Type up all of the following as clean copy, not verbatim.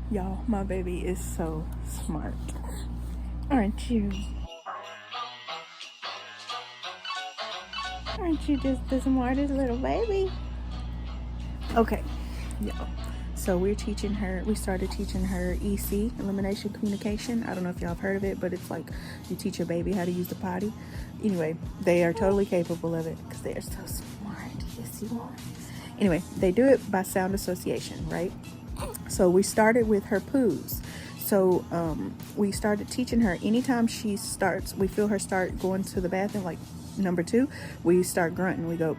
Y'all, my baby is so smart. Aren't you? Aren't you just the smartest little baby? Okay, y'all. So we started teaching her EC, Elimination Communication. I don't know if y'all have heard of it, but it's like you teach your baby how to use the potty. Anyway, they are totally capable of it because they are so smart. Yes, you are. Anyway, they do it by sound association, right? So we started with her poos. So we started teaching her anytime we feel her start going to the bathroom, like number 2, we start grunting. We go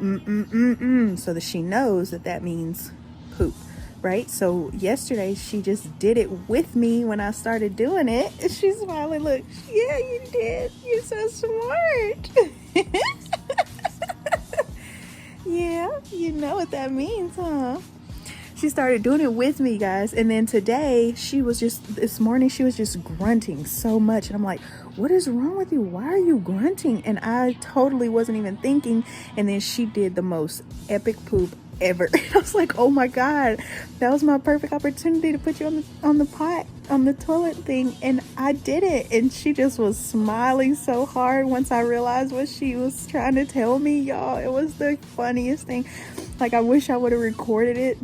so that she knows that means poop, right? So yesterday she just did it with me when I started doing it. She's smiling. Look, yeah, you did. You're so smart. Yeah, you know what that means, huh? She started doing it with me, guys. And then this morning she was just grunting so much. And I'm like, what is wrong with you? Why are you grunting? And I totally wasn't even thinking. And then she did the most epic poop ever. And I was like, oh my God, that was my perfect opportunity to put you on the toilet thing. And I did it. And she just was smiling so hard once I realized what she was trying to tell me, y'all. It was the funniest thing. Like, I wish I would have recorded it.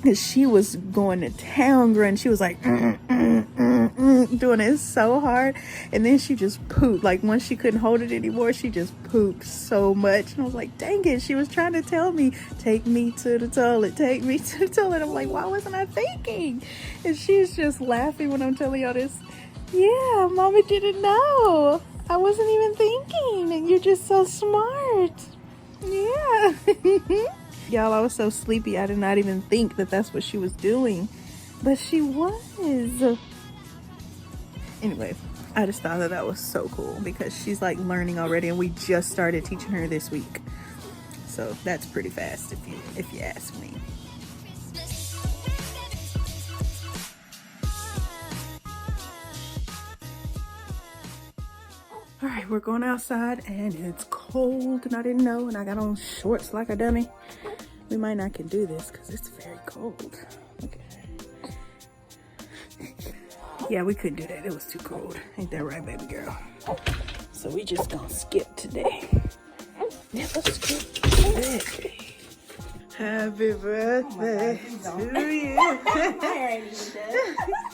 Because she was going to town grunting. She was like, doing it so hard. And then she just pooped. Like, once she couldn't hold it anymore, she just pooped so much. And I was like, dang it. She was trying to tell me, take me to the toilet. Take me to the toilet. I'm like, why wasn't I thinking? And she's just laughing when I'm telling y'all this. Yeah, Mama didn't know. I wasn't even thinking. And you're just so smart. Yeah. Y'all, I was so sleepy I did not even think that that's what she was doing, but she was. Anyway, I just thought that was so cool because she's like learning already, and we just started teaching her this week, so that's pretty fast if you ask me. All right, we're going outside and it's cold and I didn't know, and I got on shorts like a dummy. We might not can do this because it's very cold. Okay. Yeah, we couldn't do that. It was too cold. Ain't that right, baby girl? So we just gonna skip today. Yeah, let's skip today. Happy birthday to you.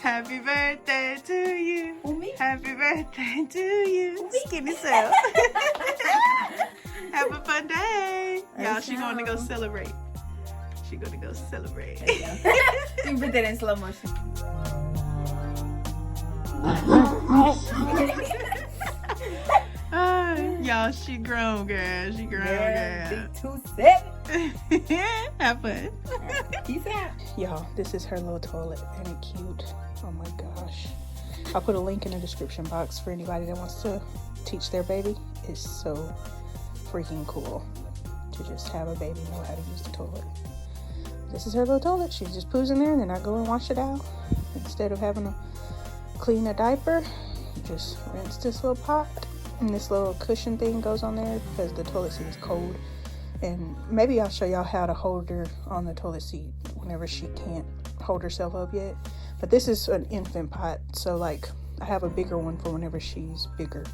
Happy birthday to you. Happy birthday to you. Skinny self. Have a fun day. Y'all, she gonna go celebrate. She gonna go celebrate. You put that in slow motion. Y'all, she grown, girl. She grown, girl. Big 2-7. Have fun. Peace out. Y'all, this is her little toilet. Ain't it cute? Oh my gosh. I'll put a link in the description box for anybody that wants to teach their baby. It's so freaking cool to just have a baby know how to use the toilet. This is her little toilet. She just poos in there and then I go and wash it out. Instead of having to clean a diaper, just rinse this little pot. And this little cushion thing goes on there because the toilet seat is cold. And maybe I'll show y'all how to hold her on the toilet seat whenever she can't hold herself up yet. But this is an infant pot, so like I have a bigger one for whenever she's bigger.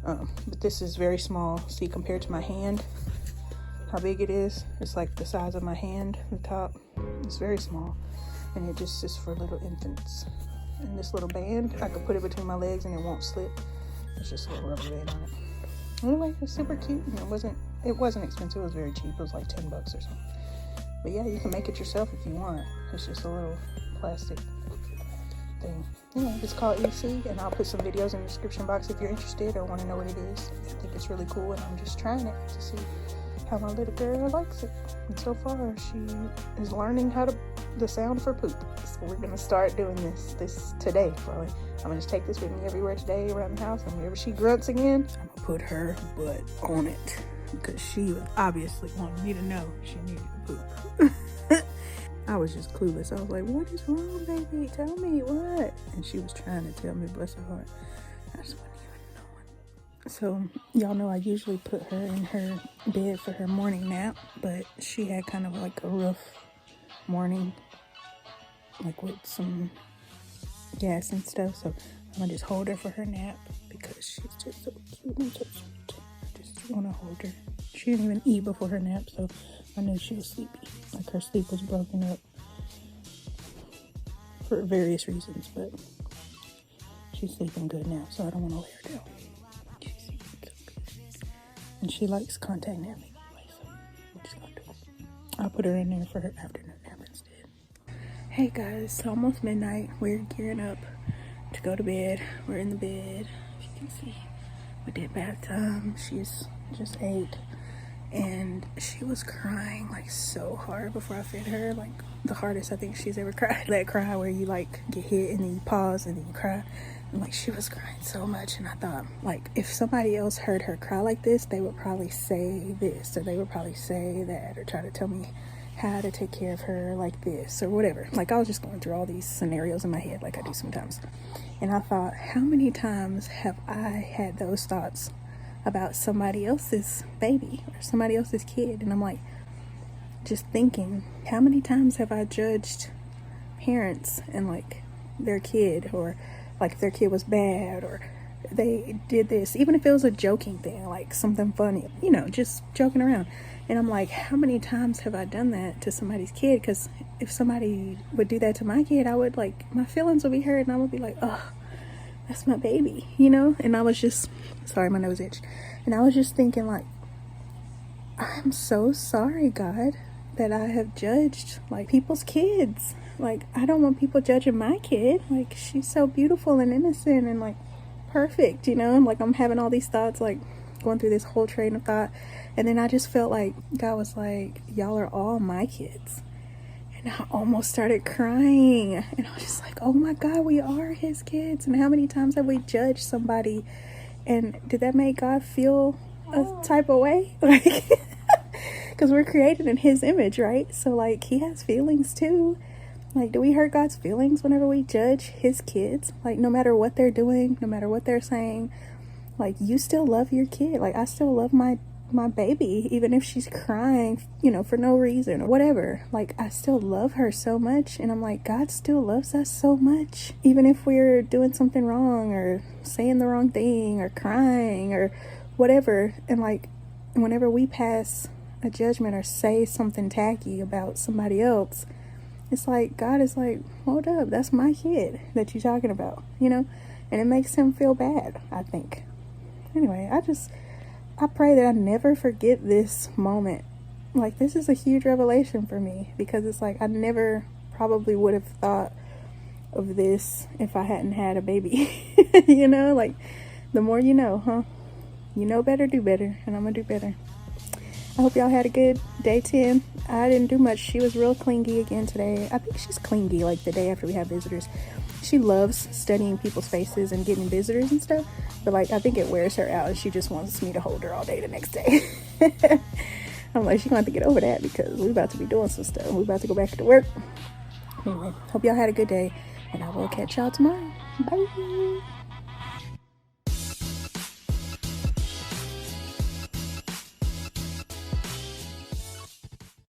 But this is very small. See, compared to my hand, how big it is? It's like the size of my hand, the top. It's very small. And it just is for little infants. And this little band, I could put it between my legs and it won't slip. It's just a little rubber band on it. Anyway, it's super cute. And it wasn't expensive. It was very cheap. It was like $10 or something. But yeah, you can make it yourself if you want. It's just a little plastic thing. Anyway, it's called EC, and I'll put some videos in the description box if you're interested or want to know what it is. I think it's really cool, and I'm just trying it to see how my little girl likes it. And so far, she is learning the sound for poop. So we're gonna start doing this today, probably. I'm gonna just take this with me everywhere today around the house, and whenever she grunts again, I'm gonna put her butt on it because she obviously wanted me to know she needed to poop. I was just clueless. I was like, what is wrong, baby? Tell me what? And she was trying to tell me, bless her heart. I just wasn't even knowing. So, y'all know I usually put her in her bed for her morning nap, but she had kind of like a rough morning, like with some gas and stuff. So I'm gonna just hold her for her nap because she's just so cute and so sweet. I just want to hold her. She didn't even eat before her nap, so I knew she was sleepy. Like her sleep was broken up for various reasons, but she's sleeping good now, so I don't want to lay her down. She's sleeping so good. And she likes contact napping anyway, so I'm just gonna do it. I'll put her in there for her afternoon nap instead. Hey guys, it's almost midnight. We're gearing up to go to bed. We're in the bed, as you can see. We did bath time. She's just 8. And she was crying like so hard before I fed her, like the hardest I think she's ever cried. That cry where you like get hit and then you pause and then you cry. And like she was crying so much, and I thought like if somebody else heard her cry like this, they would probably say this or they would probably say that or try to tell me how to take care of her like this or whatever. Like I was just going through all these scenarios in my head like I do sometimes. And I thought, how many times have I had those thoughts about somebody else's baby or somebody else's kid? And I'm like, just thinking, how many times have I judged parents and like their kid, or like if their kid was bad or they did this, even if it was a joking thing, like something funny, you know, just joking around. And I'm like, how many times have I done that to somebody's kid? Because if somebody would do that to my kid, I would like, my feelings would be hurt and I would be like, oh, that's my baby, you know? And I was just, sorry, my nose itched. And I was just thinking like, I'm so sorry, God, that I have judged like people's kids. Like, I don't want people judging my kid. Like, she's so beautiful and innocent and like perfect, you know? And like, I'm having all these thoughts, like going through this whole train of thought. And then I just felt like God was like, y'all are all my kids. And I almost started crying. And I was just like, oh my God, we are his kids. And how many times have we judged somebody? And did that make God feel a type of way? Like, because we're created in his image, right? So like, he has feelings too. Like, do we hurt God's feelings whenever we judge his kids? Like, no matter what they're doing, no matter what they're saying, like, you still love your kid. Like, I still love my baby, even if she's crying, you know, for no reason or whatever. Like, I still love her so much. And I'm like, God still loves us so much, even if we're doing something wrong or saying the wrong thing or crying or whatever. And like, whenever we pass a judgment or say something tacky about somebody else, it's like God is like, hold up, that's my kid that you're talking about, you know? And it makes him feel bad, I think. Anyway, I pray that I never forget this moment. Like, this is a huge revelation for me, because it's like I never probably would have thought of this if I hadn't had a baby. You know, like, the more you know, huh? You know better, do better, and I'm gonna do better. I hope y'all had a good day 10. I didn't do much. She was real clingy again today. I think she's clingy like the day after we have visitors. She loves studying people's faces and getting visitors and stuff, but like I think it wears her out and she just wants me to hold her all day the next day. I'm like, she's gonna have to get over that because we're about to be doing some stuff. We're about to go back to work. Anyway, hope y'all had a good day, and I will catch y'all tomorrow. Bye.